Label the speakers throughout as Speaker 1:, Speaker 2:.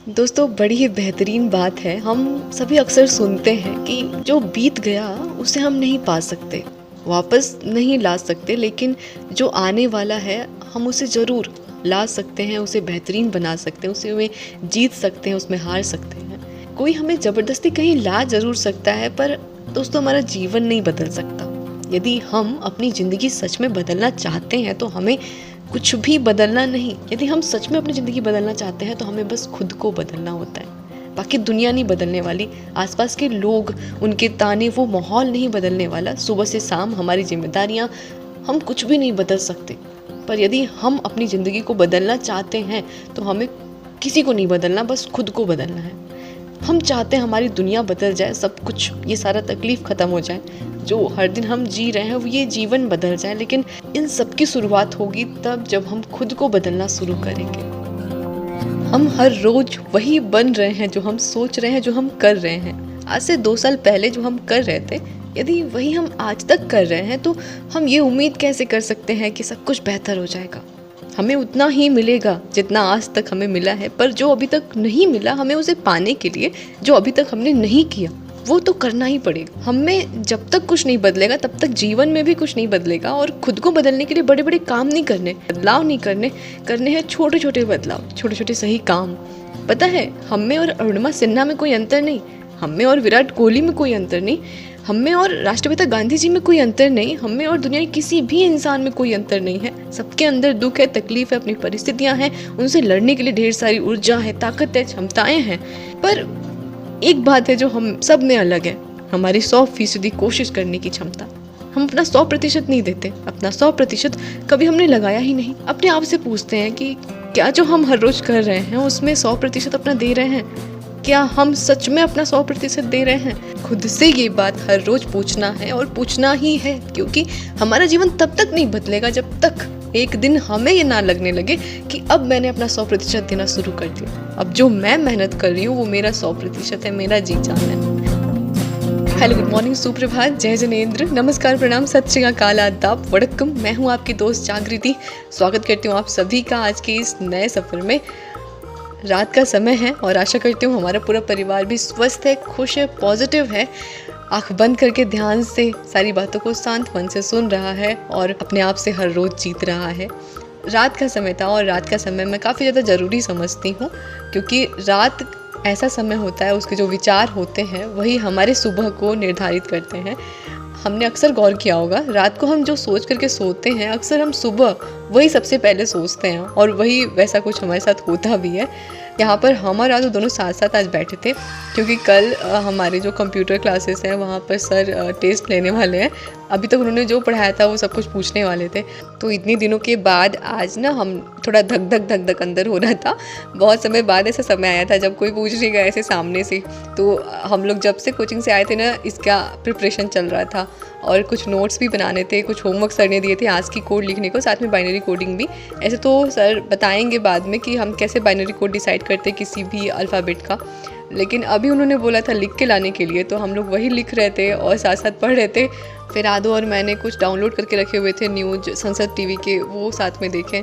Speaker 1: दोस्तों, बड़ी ही बेहतरीन बात है। हम सभी अक्सर सुनते हैं कि जो बीत गया उसे हम नहीं पा सकते, वापस नहीं ला सकते, लेकिन जो आने वाला है हम उसे ज़रूर ला सकते हैं, उसे बेहतरीन बना सकते हैं, उसे में जीत सकते हैं, उसमें हार सकते हैं। कोई हमें ज़बरदस्ती कहीं ला ज़रूर सकता है, पर दोस्तों हमारा जीवन नहीं बदल सकता। यदि हम अपनी ज़िंदगी सच में बदलना चाहते हैं तो हमें कुछ भी बदलना नहीं। यदि हम सच में अपनी ज़िंदगी बदलना चाहते हैं तो हमें बस खुद को बदलना होता है। बाकी दुनिया नहीं बदलने वाली, आसपास के लोग, उनके ताने, वो माहौल नहीं बदलने वाला। सुबह से शाम हमारी जिम्मेदारियाँ, हम कुछ भी नहीं बदल सकते। पर यदि हम अपनी ज़िंदगी को बदलना चाहते हैं तो हमें किसी को नहीं बदलना, बस खुद को बदलना है। हम चाहते हैं हमारी दुनिया बदल जाए, सब कुछ, ये सारा तकलीफ़ ख़त्म हो जाए, जो हर दिन हम जी रहे हैं वो ये जीवन बदल जाए। लेकिन इन सब की शुरुआत होगी तब जब हम खुद को बदलना शुरू करेंगे। हम हर रोज़ वही बन रहे हैं जो हम सोच रहे हैं, जो हम कर रहे हैं। आज से 2 साल पहले जो हम कर रहे थे, यदि वही हम आज तक कर रहे हैं तो हम ये उम्मीद कैसे कर सकते हैं कि सब कुछ बेहतर हो जाएगा। हमें उतना ही मिलेगा जितना आज तक हमें मिला है, पर जो अभी तक नहीं मिला, हमें उसे पाने के लिए जो अभी तक हमने नहीं किया वो तो करना ही पड़ेगा। हमें जब तक कुछ नहीं बदलेगा तब तक जीवन में भी कुछ नहीं बदलेगा। और खुद को बदलने के लिए बड़े बड़े काम नहीं करने, बदलाव नहीं करने हैं छोटे छोटे बदलाव, छोटे छोटे सही काम। पता है, हम में और अरुणिमा सिन्हा में कोई अंतर नहीं, हम में और विराट कोहली में कोई अंतर नहीं, हम में और राष्ट्रपिता गांधी जी में कोई अंतर नहीं, हम में और दुनिया के किसी भी इंसान में कोई अंतर नहीं है। सबके अंदर दुख है, तकलीफ है, अपनी परिस्थितियां हैं, उनसे लड़ने के लिए ढेर सारी ऊर्जा है, ताकत है, क्षमताएं हैं। पर एक बात है जो हम सब में अलग है, हमारी 100% कोशिश करने की क्षमता। हम अपना 100% नहीं देते, अपना 100% कभी हमने लगाया ही नहीं। अपने आप से पूछते हैं कि क्या जो हम हर रोज कर रहे हैं उसमें 100% अपना दे रहे हैं? क्या हम सच में अपना 100% दे रहे हैं? खुद से ये बात हर रोज पूछना है, और पूछना ही है, क्योंकि हमारा जीवन तब तक नहीं बदलेगा जब तक एक दिन हमें ये ना लगने लगे कि अब मैंने अपना 100% देना शुरू कर दिया। अब जो मैं मेहनत कर रही हूँ वो मेरा 100% है, मेरा जी जान है। हेलो, गुड मॉर्निंग, सुप्रभात, जय जनेंद्र, नमस्कार, प्रणाम, सत श्री अकाल, आदाब, वड़क्कम। मैं हूँ आपकी दोस्त जागृति। स्वागत करती हूँ आप सभी का आज के इस नए सफ़र में। रात का समय है और आशा करती हूँ हमारा पूरा परिवार भी स्वस्थ है, खुश है, पॉजिटिव है, आँख बंद करके ध्यान से सारी बातों को शांत मन से सुन रहा है और अपने आप से हर रोज़ जीत रहा है। रात का समय था और रात का समय मैं काफ़ी ज़्यादा ज़रूरी समझती हूँ, क्योंकि रात ऐसा समय होता है, उसके जो विचार होते हैं वही हमारे सुबह को निर्धारित करते हैं। हमने अक्सर गौर किया होगा, रात को हम जो सोच करके सोते हैं अक्सर हम सुबह वही सबसे पहले सोचते हैं, और वही वैसा कुछ हमारे साथ होता भी है। यहाँ पर हम और राजू दोनों साथ साथ आज बैठे थे, क्योंकि कल हमारे जो कंप्यूटर क्लासेस हैं वहाँ पर सर टेस्ट लेने वाले हैं। अभी तक उन्होंने जो पढ़ाया था वो सब कुछ पूछने वाले थे। तो इतने दिनों के बाद आज ना हम थोड़ा धक धक अंदर हो रहा था। बहुत समय बाद ऐसा समय आया था जब कोई पूछ नहीं गया ऐसे सामने से। तो हम लोग जब से कोचिंग से आए थे ना, इसका प्रिपरेशन चल रहा था और कुछ नोट्स भी बनाने थे, कुछ होमवर्क सर ने दिए थे आज की कोड लिखने को, साथ में बाइनरी कोडिंग भी। ऐसे तो सर बताएंगे बाद में कि हम कैसे बाइनरी कोड डिसाइड करते हैं किसी भी अल्फ़ाबेट का, लेकिन अभी उन्होंने बोला था लिख के लाने के लिए, तो हम लोग वही लिख रहे थे और साथ साथ पढ़ रहे थे। फिर आदो और मैंने कुछ डाउनलोड करके रखे हुए थे न्यूज़ संसद टीवी के, वो साथ में देखें।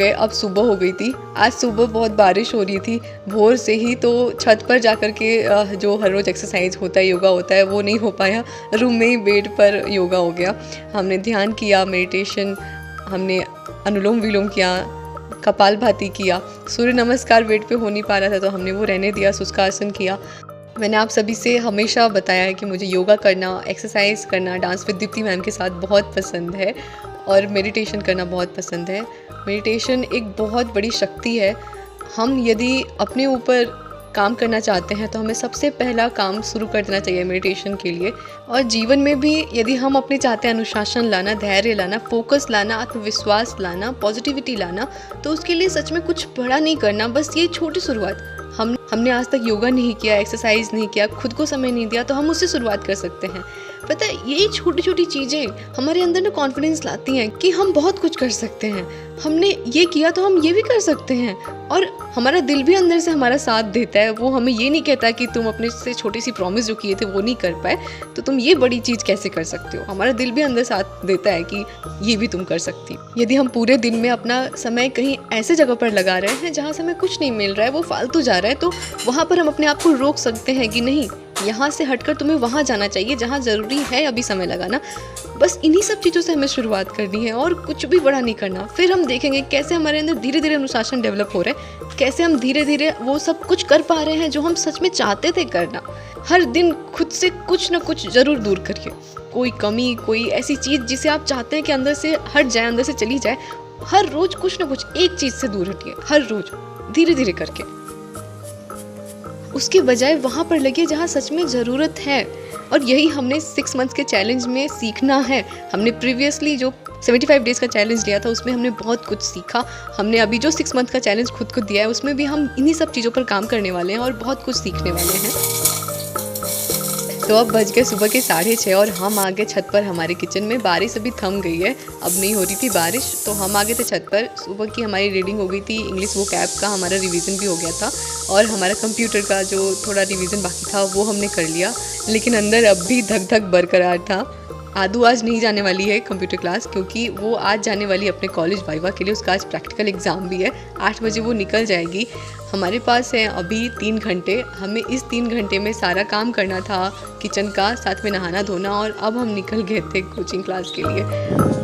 Speaker 1: अब सुबह हो गई थी, आज सुबह बहुत बारिश हो रही थी भोर से ही, तो छत पर जाकर के जो हर रोज़ एक्सरसाइज होता है, योगा होता है, वो नहीं हो पाया। रूम में ही बेड पर योगा हो गया। हमने ध्यान किया, मेडिटेशन, हमने अनुलोम विलोम किया, कपालभाति किया, सूर्य नमस्कार बेड पे हो नहीं पा रहा था तो हमने वो रहने दिया, शुष्कासन किया। मैंने आप सभी से हमेशा बताया है कि मुझे योगा करना, एक्सरसाइज करना, डांस विद दीप्ति मैम के साथ बहुत पसंद है, और मेडिटेशन करना बहुत पसंद है। मेडिटेशन एक बहुत बड़ी शक्ति है। हम यदि अपने ऊपर काम करना चाहते हैं तो हमें सबसे पहला काम शुरू कर देना चाहिए मेडिटेशन के लिए। और जीवन में भी यदि हम अपने चाहते हैं अनुशासन लाना, धैर्य लाना, फोकस लाना, आत्मविश्वास लाना, पॉजिटिविटी लाना, तो उसके लिए सच में कुछ बड़ा नहीं करना, बस ये छोटी शुरुआत। हमने आज तक योगा नहीं किया, एक्सरसाइज नहीं किया, खुद को समय नहीं दिया, तो हम उससे शुरुआत कर सकते हैं। पता है यही छोटी छोटी चीज़ें हमारे अंदर ना कॉन्फिडेंस लाती हैं कि हम बहुत कुछ कर सकते हैं, हमने ये किया तो हम ये भी कर सकते हैं। और हमारा दिल भी अंदर से हमारा साथ देता है, वो हमें ये नहीं कहता कि तुम अपने से छोटी सी प्रॉमिस जो किए थे वो नहीं कर पाए तो तुम ये बड़ी चीज़ कैसे कर सकते हो। हमारा दिल भी अंदर साथ देता है कि ये भी तुम कर सकती। यदि हम पूरे दिन में अपना समय कहीं ऐसे जगह पर लगा रहे हैं जहाँ से हमें कुछ नहीं मिल रहा है, वो फालतू जा रहा है, तो वहाँ पर हम अपने आप को रोक सकते हैं कि नहीं, यहाँ से हटकर तुम्हें वहाँ जाना चाहिए जहाँ ज़रूरी है अभी समय लगाना। बस इन्हीं सब चीज़ों से हमें शुरुआत करनी है और कुछ भी बड़ा नहीं करना। फिर हम देखेंगे कैसे हमारे अंदर धीरे धीरे अनुशासन डेवलप हो रहा है, कैसे हम धीरे धीरे वो सब कुछ कर पा रहे हैं जो हम सच में चाहते थे करना। हर दिन खुद से कुछ ना कुछ ज़रूर दूर करिए, कोई कमी, कोई ऐसी चीज़ जिसे आप चाहते हैं कि अंदर से हट जाए, अंदर से चली जाए, हर रोज़ कुछ ना कुछ एक चीज़ से दूर हटिए, हर रोज़ धीरे धीरे करके। उसके बजाय वहाँ पर लगिए जहाँ सच में ज़रूरत है। और यही हमने 6 मंथ्स के चैलेंज में सीखना है। हमने प्रीवियसली जो 75 डेज़ का चैलेंज लिया था उसमें हमने बहुत कुछ सीखा। हमने अभी जो 6 मंथ का चैलेंज खुद को दिया है उसमें भी हम इन्हीं सब चीज़ों पर काम करने वाले हैं और बहुत कुछ सीखने वाले हैं। तो अब बज गए सुबह के 6:30 और हम आ गए छत पर हमारे किचन में। बारिश अभी थम गई है, अब नहीं हो रही थी बारिश, तो हम आ गए थे छत पर। सुबह की हमारी रीडिंग हो गई थी, इंग्लिश वोकैब का हमारा रिवीजन भी हो गया था और हमारा कंप्यूटर का जो थोड़ा रिवीजन बाकी था वो हमने कर लिया। लेकिन अंदर अब भी धक धक बरकरार था। आदू आज नहीं जाने वाली है कंप्यूटर क्लास क्योंकि वो आज जाने वाली है अपने कॉलेज वाइवा के लिए। उसका आज प्रैक्टिकल एग्ज़ाम भी है, 8 बजे वो निकल जाएगी। हमारे पास है अभी 3 घंटे, हमें इस 3 घंटे में सारा काम करना था किचन का, साथ में नहाना धोना, और अब हम निकल गए थे कोचिंग क्लास के लिए।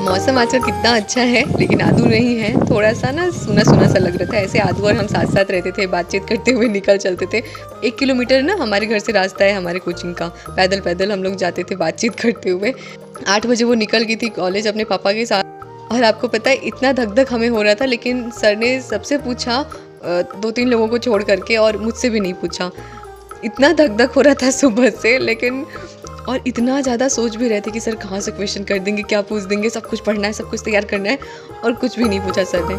Speaker 1: मौसम आजकल कितना अच्छा है लेकिन आदू नहीं है, थोड़ा सा ना सुना सुना सा लग रहा था। ऐसे आदू और हम साथ साथ रहते थे, बातचीत करते हुए निकल चलते थे। 1 किलोमीटर ना हमारे घर से रास्ता है हमारे कोचिंग का, पैदल पैदल हम लोग जाते थे बातचीत करते हुए। 8 बजे वो निकल गई थी कॉलेज अपने पापा के साथ। और आपको पता है इतना धक धक हमें हो रहा था, लेकिन सर ने सबसे पूछा 2-3 लोगों को छोड़ करके, और मुझसे भी नहीं पूछा। इतना धक धक हो रहा था सुबह से, लेकिन और इतना ज़्यादा सोच भी रहे थे कि सर कहाँ से क्वेश्चन कर देंगे, क्या पूछ देंगे, सब कुछ पढ़ना है, सब कुछ तैयार करना है, और कुछ भी नहीं पूछा सर ने।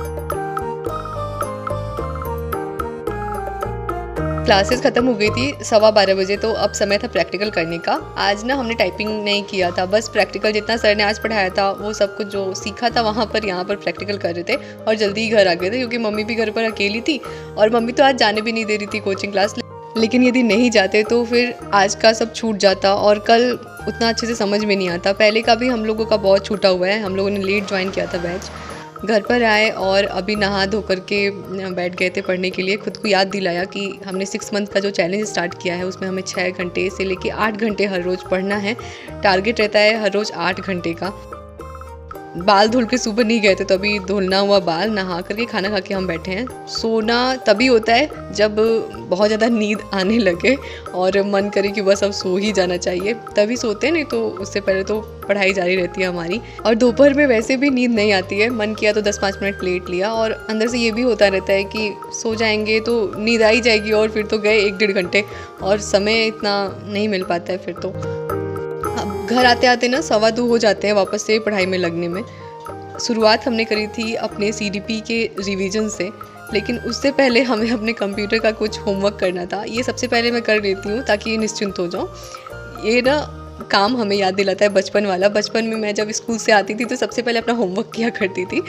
Speaker 1: क्लासेस ख़त्म हो गई थी 12:15 बजे, तो अब समय था प्रैक्टिकल करने का। आज ना हमने टाइपिंग नहीं किया था, बस प्रैक्टिकल जितना सर ने आज पढ़ाया था वो सब कुछ जो सीखा था वहाँ पर यहाँ पर प्रैक्टिकल कर रहे थे, और जल्दी ही घर आ गए थे क्योंकि मम्मी भी घर पर अकेली थी और मम्मी तो आज जाने भी नहीं दे रही थी कोचिंग क्लास। लेकिन यदि नहीं जाते तो फिर आज का सब छूट जाता और कल उतना अच्छे से समझ में नहीं आता। पहले का भी हम लोगों का बहुत छूटा हुआ है, हम लोगों ने लेट ज्वाइन किया था बैच। घर पर आए और अभी नहा धो करके बैठ गए थे पढ़ने के लिए। खुद को याद दिलाया कि हमने 6 मंथ का जो चैलेंज स्टार्ट किया है उसमें हमें 6 घंटे से लेके 8 घंटे हर रोज़ पढ़ना है। टारगेट रहता है हर रोज़ 8 घंटे का। बाल धुल के सुबह नहीं गए थे, तो अभी धुलना हुआ बाल, नहा करके खाना खा के हम बैठे हैं। सोना तभी होता है जब बहुत ज़्यादा नींद आने लगे और मन करे कि बस अब सो ही जाना चाहिए, तभी सोते हैं, नहीं तो उससे पहले तो पढ़ाई जारी रहती है हमारी। और दोपहर में वैसे भी नींद नहीं आती है, मन किया तो 10-5 मिनट लेट लिया, और अंदर से ये भी होता रहता है कि सो जाएंगे तो नींद आ ही जाएगी, और फिर तो गए 1-1.5 घंटे और समय इतना नहीं मिल पाता है फिर तो। अब घर आते आते ना 2:15 हो जाते हैं वापस से पढ़ाई में लगने में। शुरुआत हमने करी थी अपने CDP के रिवीजन से, लेकिन उससे पहले हमें अपने कंप्यूटर का कुछ होमवर्क करना था। ये सबसे पहले मैं कर लेती हूँ ताकि ये निश्चिंत हो जाऊँ। ये ना काम हमें याद दिलाता है बचपन वाला। बचपन में मैं जब स्कूल से आती थी तो सबसे पहले अपना होमवर्क किया करती थी।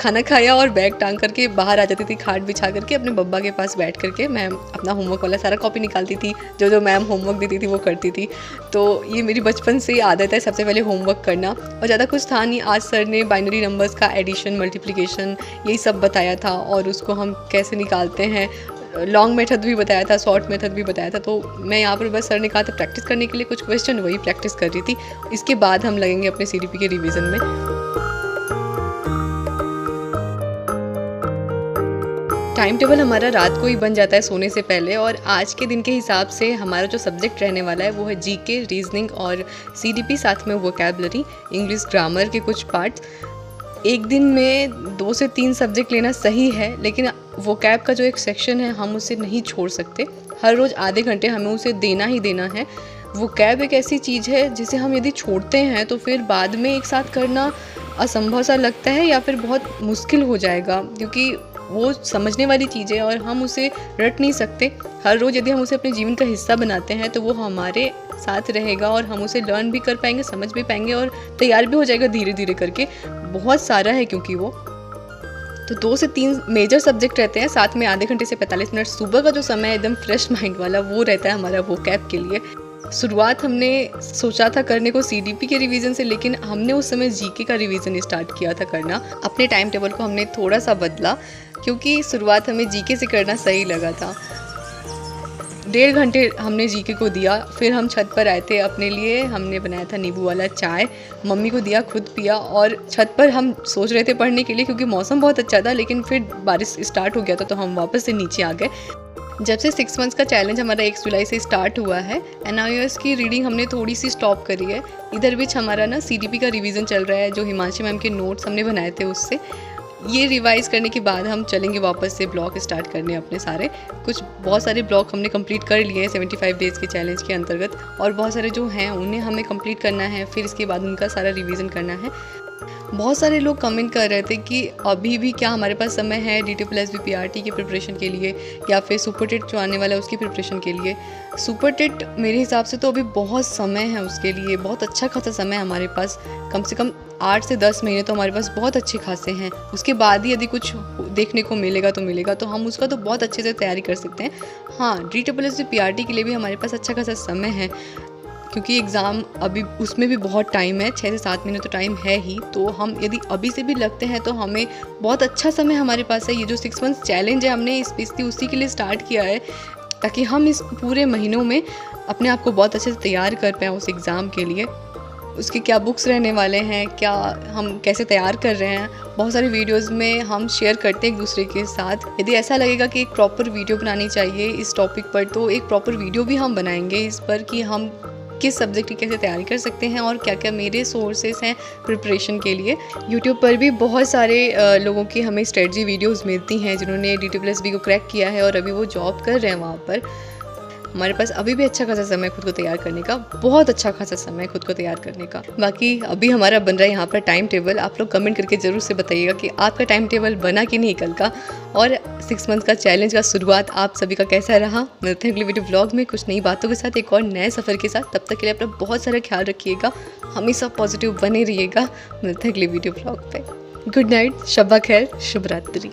Speaker 1: खाना खाया और बैग टांग करके बाहर आ जाती थी, खाट बिछा करके अपने बब्बा के पास बैठ करके मैं अपना होमवर्क वाला सारा कॉपी निकालती थी, जो मैम होमवर्क देती थी वो करती थी। तो ये मेरी बचपन से ही आदत है सबसे पहले होमवर्क करना। और ज़्यादा कुछ था नहीं, आज सर ने बाइनरी नंबर्स का एडिशन, मल्टीप्लिकेशन यही सब बताया था, और उसको हम कैसे निकालते हैं, लॉन्ग मेथड भी बताया था, शॉर्ट मेथड भी बताया था। तो मैं यहाँ पर बस सर ने कहा था प्रैक्टिस करने के लिए कुछ क्वेश्चन, वही प्रैक्टिस कर रही थी। इसके बाद हम लगेंगे अपने CDP के रिवीजन में। टाइम टेबल हमारा रात को ही बन जाता है सोने से पहले, और आज के दिन के हिसाब से हमारा जो सब्जेक्ट रहने वाला है वो है GK, रीजनिंग और CDP, साथ में वोकैबलरी, इंग्लिश ग्रामर के कुछ पार्ट्स। एक दिन में 2 से 3 सब्जेक्ट लेना सही है, लेकिन वोकैब का जो एक सेक्शन है हम उसे नहीं छोड़ सकते। हर रोज़ आधे घंटे हमें उसे देना ही देना है। वोकैब एक ऐसी चीज़ है जिसे हम यदि छोड़ते हैं तो फिर बाद में एक साथ करना असंभव सा लगता है, या फिर बहुत मुश्किल हो जाएगा, क्योंकि वो समझने वाली चीज़ है और हम उसे रट नहीं सकते। हर रोज़ यदि हम उसे अपने जीवन का हिस्सा बनाते हैं तो वो हमारे साथ रहेगा और हम उसे लर्न भी कर पाएंगे, समझ भी पाएंगे और तैयार भी हो जाएगा धीरे धीरे करके। बहुत सारा है क्योंकि वो तो 2 से 3 मेजर सब्जेक्ट रहते हैं, साथ में आधे घंटे से 45 मिनट सुबह का जो समय है एकदम फ्रेश माइंड वाला वो रहता है हमारा वोकैब के लिए। शुरुआत हमने सोचा था करने को सीडीपी के रिवीजन से, लेकिन हमने उस समय जीके का रिवीजन स्टार्ट किया था करना। अपने टाइम टेबल को हमने थोड़ा सा बदला क्योंकि शुरुआत हमें जीके से करना सही लगा था। 1.5 घंटे हमने जीके को दिया, फिर हम छत पर आए थे। अपने लिए हमने बनाया था नींबू वाला चाय, मम्मी को दिया, खुद पिया और छत पर हम सोच रहे थे पढ़ने के लिए क्योंकि मौसम बहुत अच्छा था, लेकिन फिर बारिश स्टार्ट हो गया था तो हम वापस से नीचे आ गए। जब से 6 मंथ्स का चैलेंज हमारा 1 जुलाई से स्टार्ट हुआ है, NIOS की रीडिंग हमने थोड़ी सी स्टॉप करी है। इधर बीच हमारा ना CDP का रिवीजन चल रहा है, जो हिमांशी मैम के नोट्स हमने बनाए थे उससे। ये रिवाइज़ करने के बाद हम चलेंगे वापस से ब्लॉग स्टार्ट करने अपने सारे। बहुत सारे ब्लॉग हमने कंप्लीट कर लिए हैं 75 डेज़ के चैलेंज के अंतर्गत, और बहुत सारे जो हैं उन्हें हमें कंप्लीट करना है, फिर इसके बाद उनका सारा रिवीजन करना है। बहुत सारे लोग कमेंट कर रहे थे कि अभी भी क्या हमारे पास समय है DSSB PRT की प्रिपरेशन के लिए या फिर सुपर टेट जो आने वाला है उसकी प्रिपरेशन के लिए। सुपर टेट मेरे हिसाब से तो अभी बहुत समय है उसके लिए, बहुत अच्छा खासा समय है हमारे पास। कम से कम 8 से 10 महीने तो हमारे पास बहुत अच्छे खासे हैं। उसके बाद ही यदि कुछ देखने को मिलेगा तो हम उसका तो बहुत अच्छे से तैयारी कर सकते हैं। हाँ, DSSB PRT के लिए भी हमारे पास अच्छा खासा समय है क्योंकि एग्ज़ाम अभी उसमें भी बहुत टाइम है, 6 से 7 महीने तो टाइम है ही। तो हम यदि अभी से भी लगते हैं तो हमें बहुत अच्छा समय हमारे पास है। ये जो 6 मंथ्स चैलेंज है हमने स्पेशली उसी के लिए स्टार्ट किया है ताकि हम इस पूरे महीनों में अपने आप को बहुत अच्छे से तैयार कर पाएँ उस एग्ज़ाम के लिए। उसके क्या बुक्स रहने वाले हैं, क्या हम कैसे तैयार कर रहे हैं, बहुत सारे वीडियोस में हम शेयर करते हैं एक दूसरे के साथ। यदि ऐसा लगेगा कि एक प्रॉपर वीडियो बनानी चाहिए इस टॉपिक पर तो एक प्रॉपर वीडियो भी हम बनाएंगे इस पर कि हम किस सब्जेक्ट की कैसे तैयारी कर सकते हैं और क्या क्या मेरे सोर्सेस हैं प्रिपरेशन के लिए। यूट्यूब पर भी बहुत सारे लोगों की हमें स्ट्रेटजी वीडियोस मिलती हैं जिन्होंने DSSB को क्रैक किया है और अभी वो जॉब कर रहे हैं वहाँ पर। हमारे पास अभी भी अच्छा खासा समय है खुद को तैयार करने का, बहुत अच्छा खासा समय है खुद को तैयार करने का। बाकी अभी हमारा बन रहा है यहाँ पर टाइम टेबल। आप लोग कमेंट करके ज़रूर से बताइएगा कि आपका टाइम टेबल बना कि नहीं कल का, और 6 मंथ का चैलेंज का शुरुआत आप सभी का कैसा रहा। मिलते हैं अगले वीडियो ब्लॉग में कुछ नई बातों के साथ, एक और नए सफ़र के साथ। तब तक के लिए अपना बहुत सारा ख्याल रखिएगा, हमेशा पॉजिटिव बने रहिएगा। मिलते हैं अगले वीडियो ब्लॉग पे। गुड नाइट, शब्बा खैर, शुभ रात्रि।